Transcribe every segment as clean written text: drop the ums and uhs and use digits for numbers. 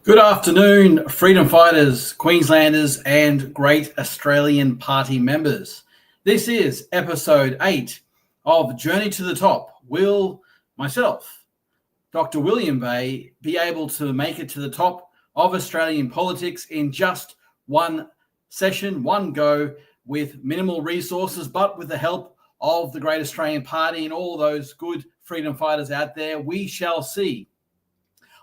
Good afternoon, freedom fighters, Queenslanders, and great Australian Party members. This is episode 8 of Journey to the Top. Will myself, Dr. William Bay, be able to make it to the top of Australian politics in just one session, one go, with minimal resources, but with the help of the Great Australian Party and all those good freedom fighters out there? We shall see.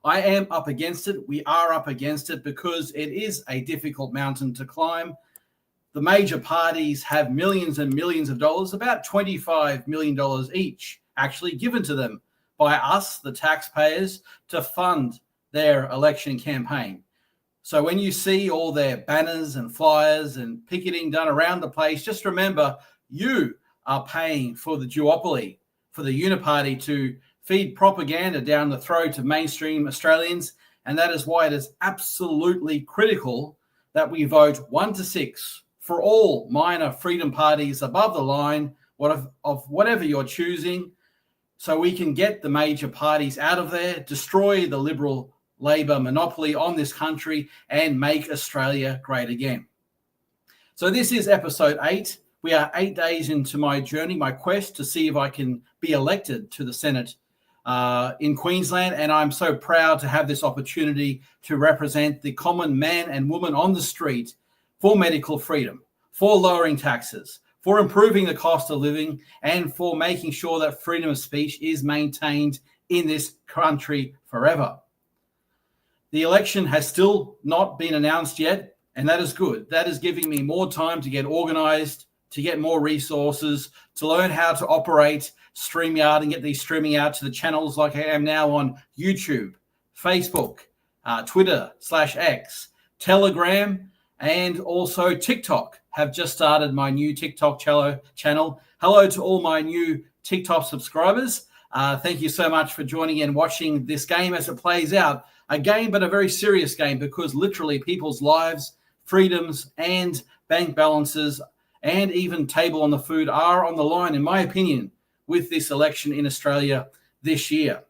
I am up against it. We are up against it because it is a difficult mountain to climb. The major parties have millions and millions of dollars, about $25 million each, actually given to them by us, the taxpayers, to fund their election campaign. So when you see all their banners and flyers and picketing done around the place, just remember you are paying for the duopoly, for the uniparty to feed propaganda down the throat of mainstream Australians. And that is why it is absolutely critical that we vote 1 to 6 for all minor freedom parties above the line of whatever you're choosing, so we can get the major parties out of there, destroy the Liberal Labor monopoly on this country, and make Australia great again. So this is episode 8. We are 8 days into my journey, my quest to see if I can be elected to the Senate in Queensland, and I'm so proud to have this opportunity to represent the common man and woman on the street for medical freedom, for lowering taxes, for improving the cost of living, and for making sure that freedom of speech is maintained in this country forever. The election has still not been announced yet, and that is good. That is giving me more time to get organised, to get more resources, to learn how to operate StreamYard and get these streaming out to the channels like I am now on YouTube, Facebook, Twitter /X, Telegram, and also TikTok. Have just started my new TikTok channel. Hello to all my new TikTok subscribers. Thank you so much for joining and watching this game as it plays out. A game, but a very serious game, because literally people's lives, freedoms, and bank balances, and even table on the food are on the line, in my opinion, with this election in Australia this year.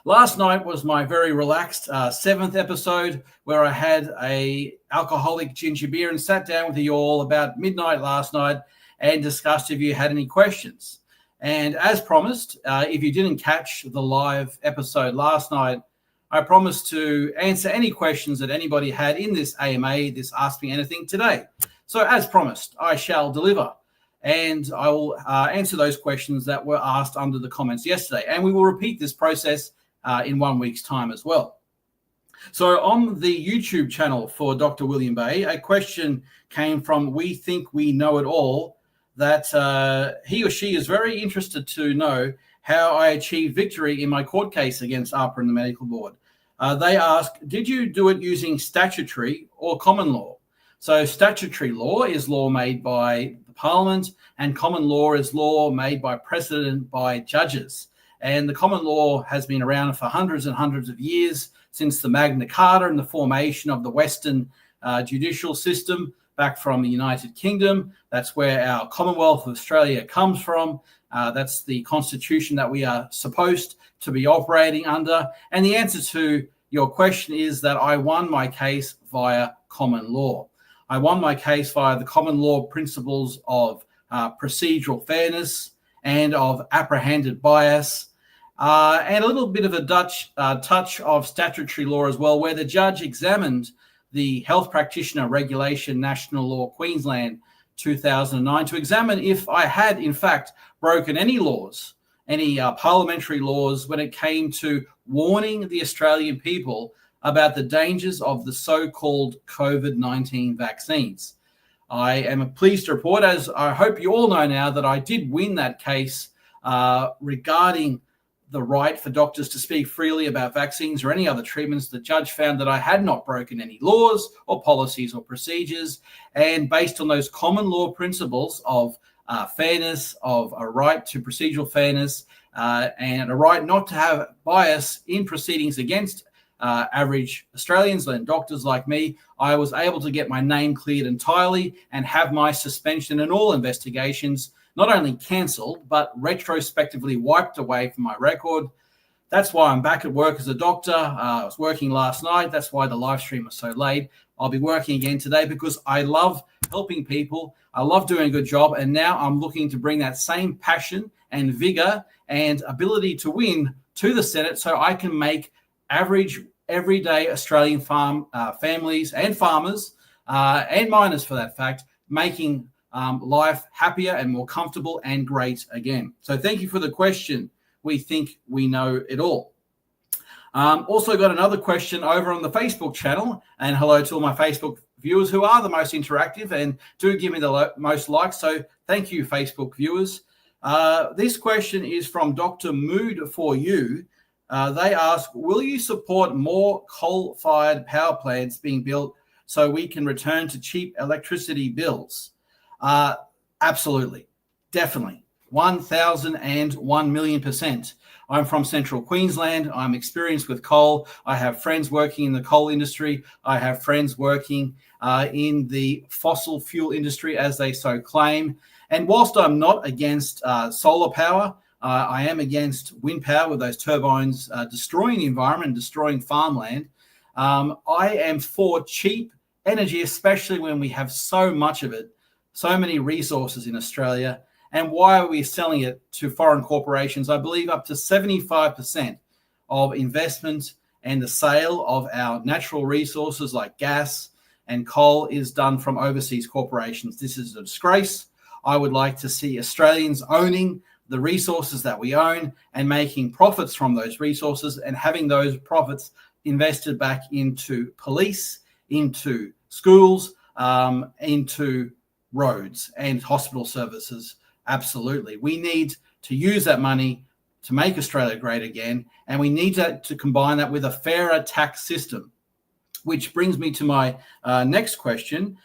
Last night was my very relaxed 7th episode, where I had a alcoholic ginger beer and sat down with you all about midnight last night and discussed if you had any questions. And as promised, if you didn't catch the live episode last night, I promised to answer any questions that anybody had in this AMA, this Ask Me Anything, today. So as promised, I shall deliver, and I will answer those questions that were asked under the comments yesterday. And we will repeat this process in 1 week's time as well. So on the YouTube channel for Dr. William Bay, a question came from We Think We Know It All, that he or she is very interested to know how I achieved victory in my court case against AHPRA and the Medical Board. They asked, did you do it using statutory or common law? So statutory law is law made by the Parliament, and common law is law made by precedent by judges. And the common law has been around for hundreds and hundreds of years, since the Magna Carta and the formation of the Western judicial system back from the United Kingdom. That's where our Commonwealth of Australia comes from. That's the constitution that we are supposed to be operating under. And the answer to your question is that I won my case via common law. I won my case via the common law principles of procedural fairness and of apprehended bias, and a little bit of a touch of statutory law as well, where the judge examined the Health Practitioner Regulation National Law Queensland 2009 to examine if I had, in fact, broken any laws, any parliamentary laws, when it came to warning the Australian people about the dangers of the so-called COVID-19 vaccines. I am pleased to report, as I hope you all know now, that I did win that case regarding the right for doctors to speak freely about vaccines or any other treatments. The judge found that I had not broken any laws or policies or procedures, and based on those common law principles of fairness, of a right to procedural fairness, and a right not to have bias in proceedings against average Australians and doctors like me, I was able to get my name cleared entirely and have my suspension and all investigations not only cancelled, but retrospectively wiped away from my record. That's why I'm back at work as a doctor. I was working last night. That's why the live stream was so late. I'll be working again today because I love helping people. I love doing a good job. And now I'm looking to bring that same passion and vigor and ability to win to the Senate so I can make average, everyday Australian families and farmers and miners, for that fact, making life happier and more comfortable and great again. So thank you for the question. We think we know it all. Also got another question over on the Facebook channel, and hello to all my Facebook viewers who are the most interactive and do give me the most likes. So thank you, Facebook viewers. This question is from Dr. Mood for You. They ask, will you support more coal-fired power plants being built so we can return to cheap electricity bills? Absolutely, definitely. 1,001,000,000%. I'm from Central Queensland. I'm experienced with coal. I have friends working in the coal industry. I have friends working in the fossil fuel industry, as they so claim. And whilst I'm not against solar power, I am against wind power with those turbines destroying the environment and destroying farmland. I am for cheap energy, especially when we have so much of it, so many resources in Australia. And why are we selling it to foreign corporations? I believe up to 75% of investment and the sale of our natural resources like gas and coal is done from overseas corporations. This is a disgrace. I would like to see Australians owning the resources that we own and making profits from those resources and having those profits invested back into police, into schools, into roads and hospital services. Absolutely. We need to use that money to make Australia great again, and we need to combine that with a fairer tax system, which brings me to my next question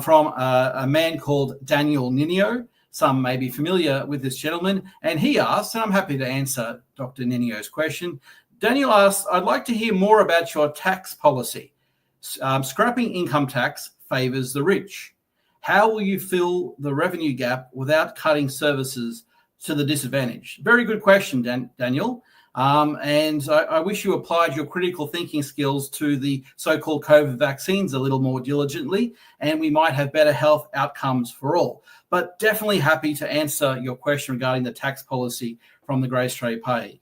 from a man called Daniel Ninio. Some may be familiar with this gentleman, and he asks, and I'm happy to answer Dr. Ninio's question. Daniel asks, I'd like to hear more about your tax policy. Scrapping income tax favors the rich. How will you fill the revenue gap without cutting services to the disadvantaged? Very good question, Daniel. And I wish you applied your critical thinking skills to the so-called COVID vaccines a little more diligently, and we might have better health outcomes for all. But definitely happy to answer your question regarding the tax policy from the Great Australia Party.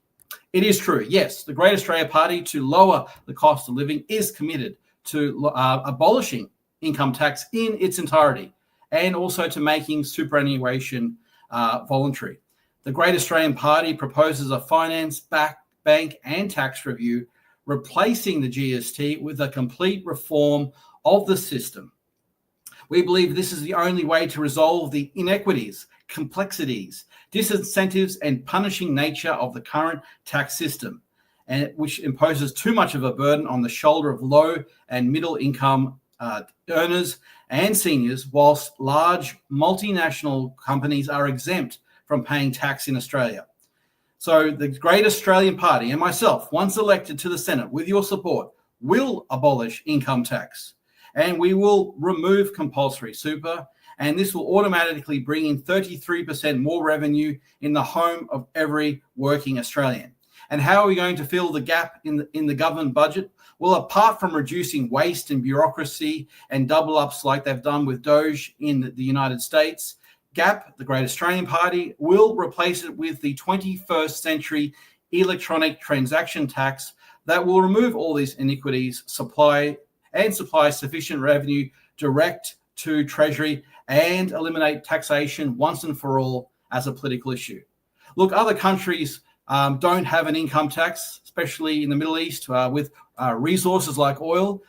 It is true, yes, the Great Australia Party, to lower the cost of living, is committed to abolishing income tax in its entirety, and also to making superannuation voluntary. The Great Australian Party proposes a finance, bank and tax review, replacing the GST with a complete reform of the system. We believe this is the only way to resolve the inequities, complexities, disincentives and punishing nature of the current tax system, and which imposes too much of a burden on the shoulder of low and middle income earners and seniors, whilst large multinational companies are exempt from paying tax in Australia. So the Great Australian Party and myself, once elected to the Senate with your support, will abolish income tax, and we will remove compulsory super, and this will automatically bring in 33% more revenue in the home of every working Australian. And how are we going to fill the gap in the government budget? Well, apart from reducing waste and bureaucracy and double ups like they've done with Doge in the United States, GAP, the Great Australian Party, will replace it with the 21st century electronic transaction tax that will remove all these iniquities, supply sufficient revenue direct to Treasury, and eliminate taxation once and for all as a political issue. Look, other countries don't have an income tax, especially in the Middle East, with resources like oil,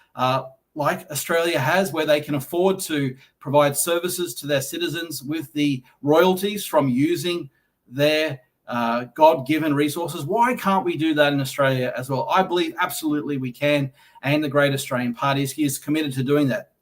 like Australia has, where they can afford to provide services to their citizens with the royalties from using their God-given resources. Why can't we do that in Australia as well? I believe absolutely we can, and the Great Australian Party is committed to doing that.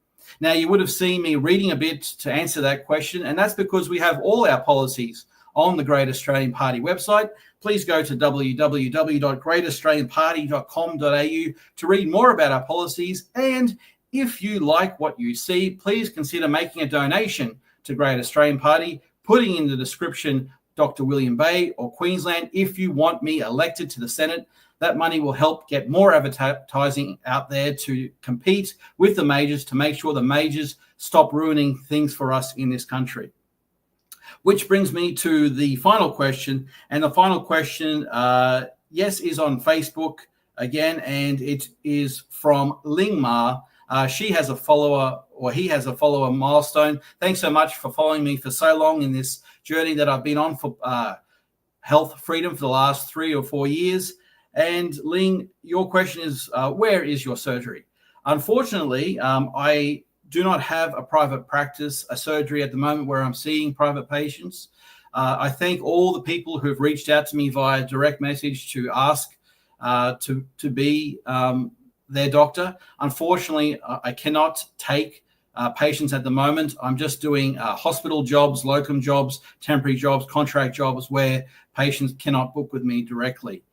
Now, you would have seen me reading a bit to answer that question, and that's because we have all our policies on the Great Australian Party website. Please go to www.greataustralianparty.com.au to read more about our policies. And if you like what you see, please consider making a donation to Great Australian Party, putting in the description Dr. William Bay or Queensland if you want me elected to the Senate. That money will help get more advertising out there to compete with the majors, to make sure the majors stop ruining things for us in this country. Which brings me to the final question. And the final question, yes, is on Facebook again, and it is from Ling Ma. She has a follower, or he has a follower milestone. Thanks so much for following me for so long in this journey that I've been on for health freedom for the last 3 or 4 years. And Ling, your question is, where is your surgery? Unfortunately, I do not have a private practice, a surgery at the moment where I'm seeing private patients. I thank all the people who've reached out to me via direct message to ask to be their doctor. Unfortunately, I cannot take patients at the moment. I'm just doing hospital jobs, locum jobs, temporary jobs, contract jobs where patients cannot book with me directly.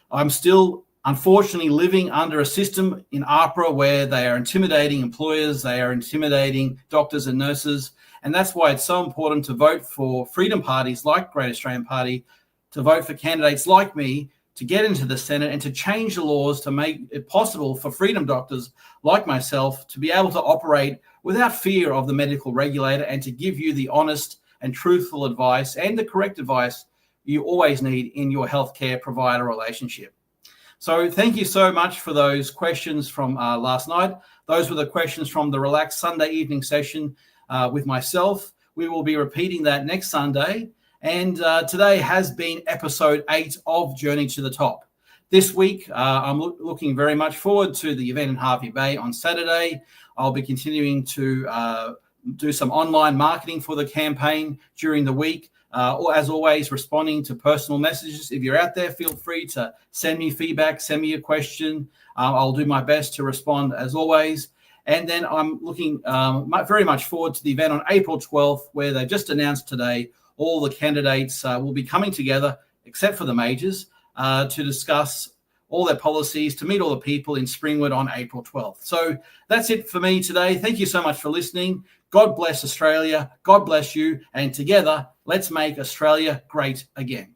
I'm still, unfortunately, living under a system in AHPRA where they are intimidating employers, they are intimidating doctors and nurses, and that's why it's so important to vote for freedom parties like Great Australian Party, to vote for candidates like me, to get into the Senate and to change the laws to make it possible for freedom doctors like myself to be able to operate without fear of the medical regulator and to give you the honest and truthful advice and the correct advice you always need in your healthcare provider relationship. So thank you so much for those questions from last night. Those were the questions from the relaxed Sunday evening session with myself. We will be repeating that next Sunday. And today has been episode 8 of Journey to the Top. This week, I'm looking very much forward to the event in Hervey Bay on Saturday. I'll be continuing to do some online marketing for the campaign during the week. Or as always, responding to personal messages. If you're out there, feel free to send me feedback, send me a question. I'll do my best to respond as always. And then I'm looking very much forward to the event on April 12th, where they just announced today all the candidates will be coming together, except for the majors, to discuss all their policies, to meet all the people in Springwood on April 12th. So that's it for me today. Thank you so much for listening. God bless Australia. God bless you. And together, let's make Australia great again.